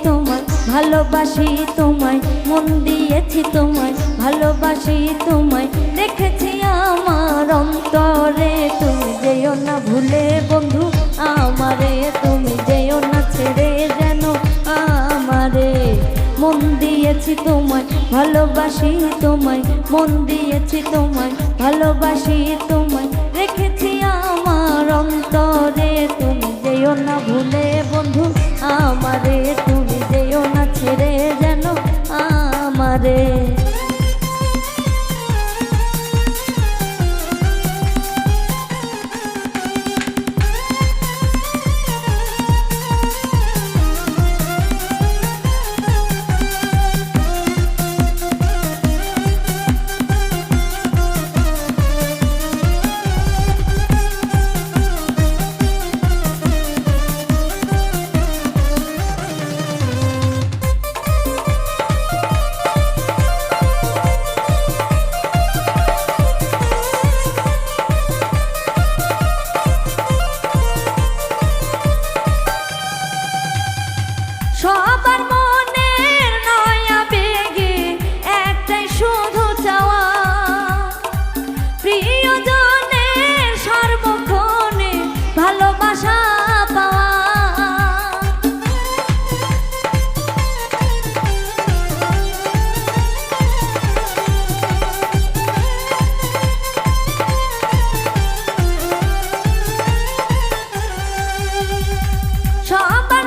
তোমায়, ভালোবাসি তোমায়, মন দিয়েছি তোমায়, ভালোবাসি তোমায়, রেখেছি আমার অন্তরে। তুমি যেও না ভুলে বন্ধু আমারে, তুমি যেও না ছেড়ে যেন আমারে। মন দিয়েছি তোমায়, ভালোবাসি তোমায়, মন দিয়েছি তোমায়, ভালোবাসি তোমায়, রেখেছি আমার অন্তরে। তুমি যেও না ভুলে বন্ধু আমারে, তুমি যেও না ছেড়ে যেন আমারে। সবার মনের নয়া বেগে একটাই শুধু চাওয়া, প্রিয়জনের সর্বক্ষণে ভালোবাসা পাওয়া। সবার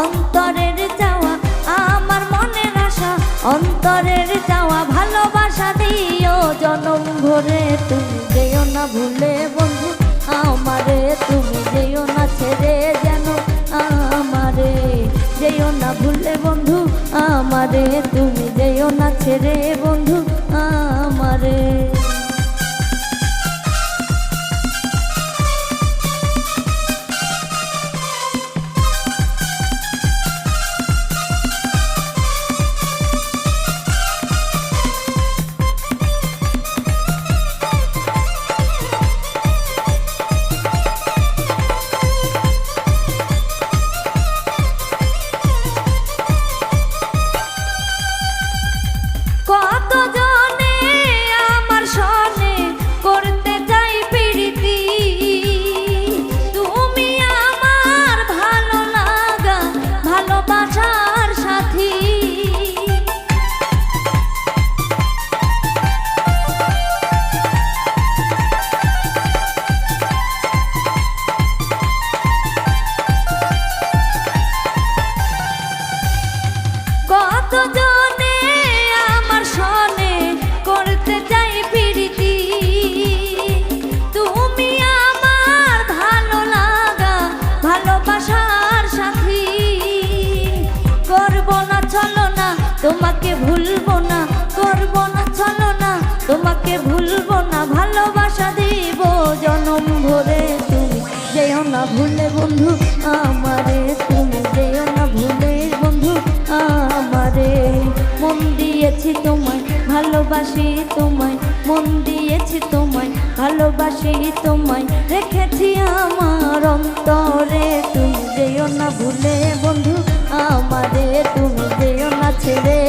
অন্তরের চাওয়া, আমার মনের আশা, অন্তরের চাওয়া, ভালোবাসা দিও জনম ভরে। তুমি যেও না ভুলে বন্ধু আমারে, তুমি যেও না ছেড়ে যেন আমারে। যেও না ভুলে বন্ধু আমারে, তুমি যেও না ছেড়ে বন্ধু আমারে। তোমাকে ভুলবো না, করবো না ছলনা, তোমাকে ভুলবো না, ভালোবাসা দিব জনম ভরে। তুমি যেও না ভুলে বন্ধু আমারে, তুমি যেও না ভুলে বন্ধু আমারে। মন দিয়েছি তোমায়, ভালোবাসি তোমায়, মন দিয়েছি তোমায়, ভালোবাসি তোমায়, রেখেছি আমার অন্তরে। তুমি যেও না ভুলে বন্ধু আমারে, তুমি যেও না ছেড়ে